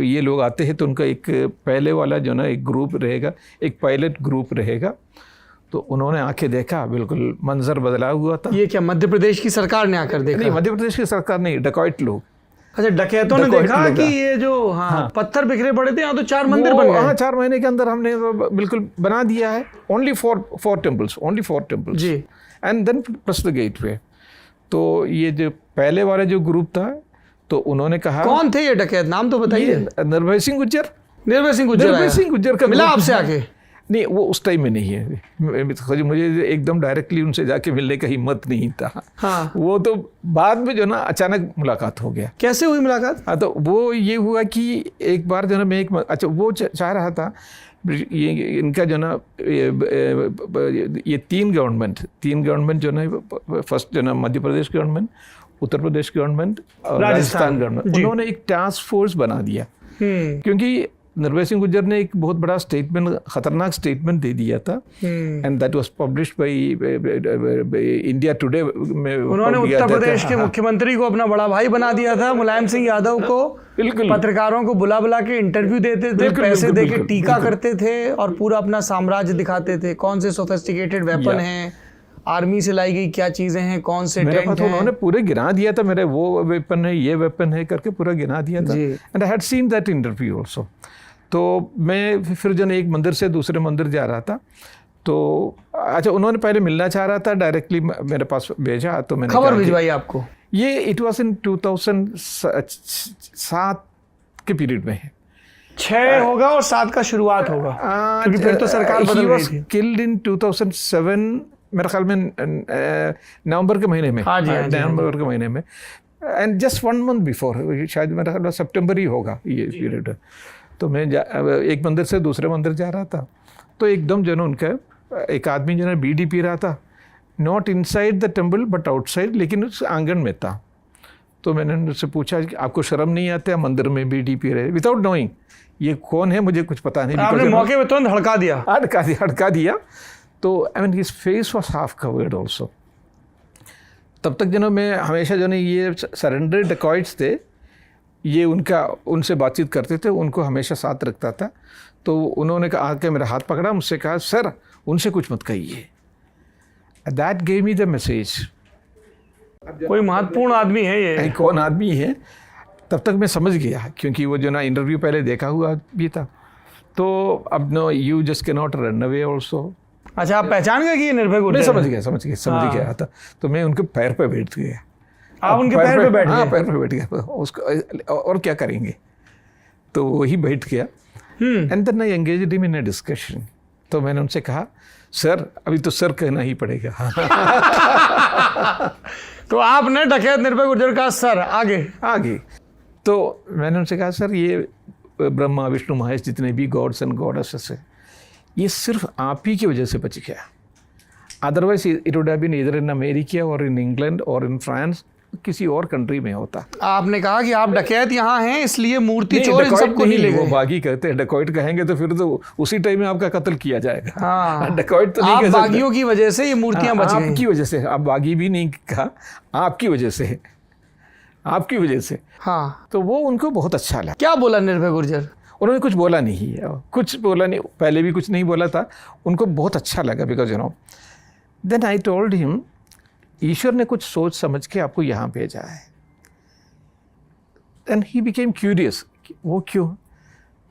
ये लोग आते हैं तो उनका एक पहले वाला जो ना एक ग्रुप रहेगा, एक पायलट ग्रुप रहेगा। तो उन्होंने आके देखा, बिल्कुल मंजर बदला हुआ था। ये क्या मध्य प्रदेश की सरकार ने आकर देखा? नहीं, मध्य प्रदेश की सरकार नहीं, डकैत लोग। अच्छा, डकैतों ने देखा कि ये जो पत्थर बिखरे पड़े थे, यहाँ तो 4 मंदिर बन गए। हाँ, 4 महीने के अंदर हमने बिल्कुल बना दिया है। ओनली 4 टेम्पल्स, ओनली 4 टेम्पल्स जी। And then plus the gateway. तो ये जो पहले वाला जो ग्रुप था, तो उन्होंने कहा, कौन थे ये डकैत, नाम तो बताइए। निर्भय सिंह गुज्जर। निर्भय सिंह गुज्जर का मिला आपसे आके? नहीं, वो उस टाइम में नहीं है। मुझे एकदम डायरेक्टली उनसे जाके मिलने का हिम्मत नहीं था। हाँ। वो तो बाद में जो ना अचानक मुलाकात हो गया। कैसे हुई मुलाकात? हाँ, तो वो ये हुआ कि एक बार जो ना मैं अच्छा वो चाह रहा था, ये इनका जो ना ये 3 गवर्नमेंट जो ना, फर्स्ट जो ना मध्य प्रदेश गवर्नमेंट, उत्तर प्रदेश गवर्नमेंट और राजस्थान गवर्नमेंट, उन्होंने एक टास्क फोर्स बना दिया। क्योंकि निर्भय सिंह गुज्जर ने एक बहुत बड़ा स्टेटमेंट, खतरनाक स्टेटमेंट दे दिया था, and that was published by India today में। उन्होंने उत्तर प्रदेश के मुख्यमंत्री को अपना बड़ा भाई बना दिया था, मुलायम सिंह यादव को। बिल्कुल। पत्रकारों को बुला बुला के इंटरव्यू देते थे, पैसे दे के टीका करते थे और पूरा अपना साम्राज्य दिखाते थे। कौन से सोफिस्टिकेटेड वेपन हैं, आर्मी से लाई गई क्या चीजें हैं, कौन से टैंक हैं। उन्होंने पूरे गिना दिया था, मेरे वो वेपन है, ये वेपन है करके पूरा गिना दिया था। And I had seen that interview also. तो मैं फिर जो एक मंदिर से दूसरे मंदिर जा रहा था, तो अच्छा उन्होंने पहले मिलना चाह रहा था, डायरेक्टली मेरे पास भेजा, तो मैंने खबर भिजवाई आपको? ये इट वाज इन 2007 के पीरियड में है। 6 होगा और 7 का शुरुआत होगा, क्योंकि फिर तो सरकार बदल गई थी। किल्ड इन 2007 मेरे ख्याल में, नवंबर के महीने में। नवंबर के महीने में, एंड जस्ट 1 मंथ बिफोर, शायद मेरा ख्याल सितंबर ही होगा ये पीरियड। तो मैं एक मंदिर से दूसरे मंदिर जा रहा था, तो एकदम जो है उनका एक आदमी जो है बीड़ी पी रहा था, not inside the temple but outside, लेकिन उस आंगन में था। तो मैंने उनसे पूछा कि आपको शर्म नहीं आती, मंदिर में बीड़ी पी रहे, विदाउट नोइंग ये कौन है मुझे कुछ पता नहीं। आपने मौके पे तुरंत हड़का दिया? तो I mean his face was half covered also. तब तक जो मैं हमेशा जो ये सरेंडर डकॉइट्स थे, ये उनसे बातचीत करते थे, उनको हमेशा साथ रखता था। तो उन्होंने कहा आके मेरा हाथ पकड़ा, मुझसे कहा सर उनसे कुछ मत कहिए। That gave me the message, कोई महत्वपूर्ण आदमी है ये। कौन आदमी है, तब तक मैं समझ गया, क्योंकि वो जो ना इंटरव्यू पहले देखा हुआ भी था। तो अब no, you just can not run away also. अच्छा, आप पहचान गए कि ये निर्भय गुज्जर? मैं समझ गया था। तो मैं उनके पैर पे बैठ गया। आप उनके पैर पे बैठ गए? हाँ, पैर पे बैठ गया। उसको और क्या करेंगे, तो वही बैठ गया। And then I engaged him in a discussion. तो मैंने उनसे कहा सर, अभी तो सर कहना ही पड़ेगा। तो आपने डकैत निर्भय गुज्जर का सर आगे। तो मैंने उनसे कहा सर, ये ब्रह्मा विष्णु महेश जितने भी गॉड्स एंड गॉडेसेस है, ये सिर्फ आप ही की वजह से बच गया। Otherwise it would have been either in America और इन इंग्लैंड और इन फ्रांस, किसी और कंट्री में होता। आपने कहा कि आप डकैत यहाँ हैं इसलिए मूर्ति चोर इन सबको नहीं ले गए। वो बागी कहते हैं, डकैत कहेंगे तो फिर तो उसी टाइम में आपका कत्ल किया जाएगा। हाँ, डकैत तो नहीं कह सकते। बागियों की वजह से ये मूर्तियां बच गई। आपकी वजह से, आप बागी भी नहीं कहा, आपकी वजह से। हाँ, तो वो उनको बहुत अच्छा लगा। क्या बोला निर्भय गुर्जर? उन्होंने कुछ बोला नहीं, पहले भी कुछ नहीं बोला था। उनको बहुत अच्छा लगा, because you know, then I told him, ईश्वर ने कुछ सोच समझ के आपको यहाँ भेजा है। एंड ही बिकेम क्यूरियस, वो क्यों?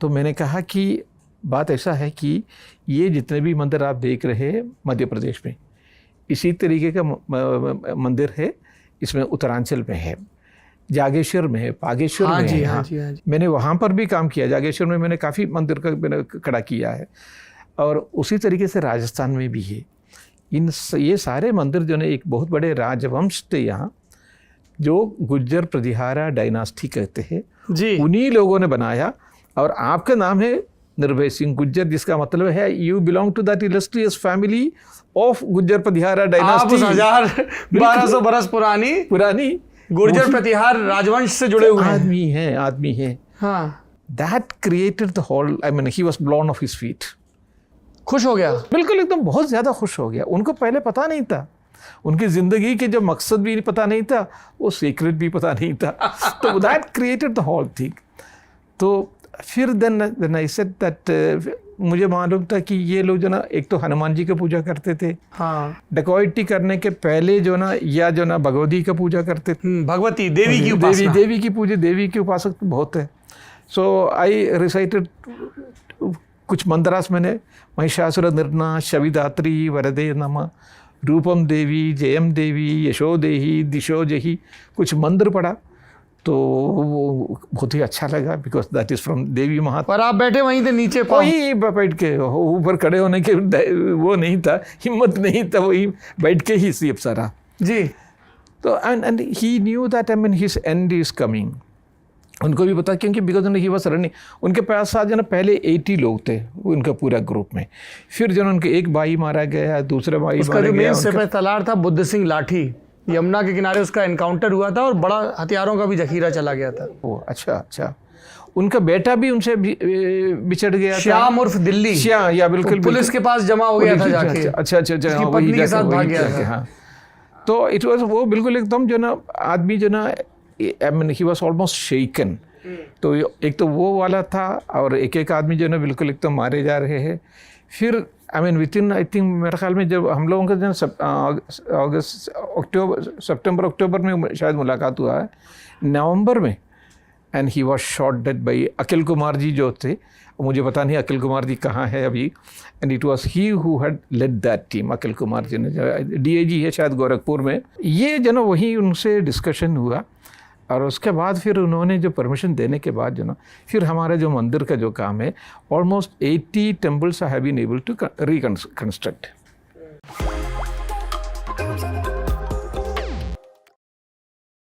तो मैंने कहा कि बात ऐसा है कि ये जितने भी मंदिर आप देख रहे हैं मध्य प्रदेश में, इसी तरीके का मंदिर है, इसमें उत्तरांचल में है, जागेश्वर में है, बागेश्वर में है। हाँ जी। मैंने वहाँ पर भी काम किया, जागेश्वर में मैंने काफ़ी मंदिर का मैंने खड़ा किया है, और उसी तरीके से राजस्थान में भी है। ये सारे मंदिर जो है एक बहुत बड़े राजवंश थे यहाँ, जो गुज्जर प्रतिहारा डायनास्टी कहते हैं जी, उन्हीं लोगों ने बनाया। और आपका नाम है निर्भय सिंह गुज्जर, जिसका मतलब है you belong to that illustrious family of Gujjar Pratihara dynasty. 1200 बरस पुरानी गुर्जर प्रतिहार राजवंश से जुड़े हुए आदमी है। हाँ, that created the whole, I mean he was blown off his feet. खुश हो गया, बिल्कुल एकदम बहुत ज़्यादा खुश हो गया। उनको पहले पता नहीं था, उनकी ज़िंदगी के जो मकसद भी पता नहीं था, वो सीक्रेट भी पता नहीं था। तो that created the whole thing. तो फिर देन आई सेड दैट मुझे मालूम था कि ये लोग जो ना एक तो हनुमान जी की पूजा करते थे, हाँ, डकैती करने के पहले जो ना या जो ना भगवती का पूजा करते थे, भगवती देवी की उपासना, देवी की पूजा, देवी के उपासक बहुत है। सो आई रिसाइटेड कुछ मंत्रास मैंने, महिषासुर निर्ना शविदात्री वरदे नमः, रूपम देवी, जयम देवी, यशो देही, दिशो जही, कुछ मंत्र पढ़ा तो वो बहुत ही अच्छा लगा, बिकॉज दैट इज फ्रॉम देवी महात्मा। पर आप बैठे वहीं थे नीचे, वही बैठ के, ऊपर खड़े होने के वो नहीं था, हिम्मत नहीं था, वही बैठ के ही सिर्फ सारा जी। तो and he knew that I mean his and is coming. उनको भी पता, क्योंकि बिकॉज ही वॉज रनिंग, उनके पास साथ जो ना पहले 80 लोग थे उनका पूरा ग्रुप में, फिर जो उनके एक भाई मारा गया, दूसरा भाई उसका मारा जो गया, मेन सिपह तलार था बुद्ध सिंह लाठी, यमुना के किनारे उसका एनकाउंटर हुआ था और बड़ा हथियारों का भी जखीरा चला गया था। ओ अच्छा अच्छा। उनका बेटा भी उनसे बिछड़ गया था, श्याम उर्फ दिल्ली, श्याम, या बिल्कुल पुलिस के पास जमा हो गया था जाके, अच्छा अच्छा अच्छा, उसकी पत्नी के साथ भाग गया था। हाँ, तो इट वाज वो बिल्कुल एकदम जो ना आदमी जो ना I mean he was almost shaken. तो एक तो वो वाला था, और एक एक आदमी जो ना बिल्कुल एकदम मारे जा रहे हैं। फिर I mean with in I think मेरे ख्याल में जब हम लोगों का जो अगस्त सितंबर अक्टूबर में शायद मुलाकात हुआ है, नवंबर में, and he was shot dead by Akhil Kumar ji जो थे, मुझे पता नहीं अखिल कुमार जी कहाँ है अभी, and it was he who had led that team. Akhil Kumar ji ने, DIG है शायद गोरखपुर में, ये जो ना वही उनसे डिस्कशन हुआ। और उसके बाद फिर उन्होंने जो परमिशन देने के बाद जो ना फिर हमारे जो मंदिर का जो काम है, almost 80 temples have been able to reconstruct.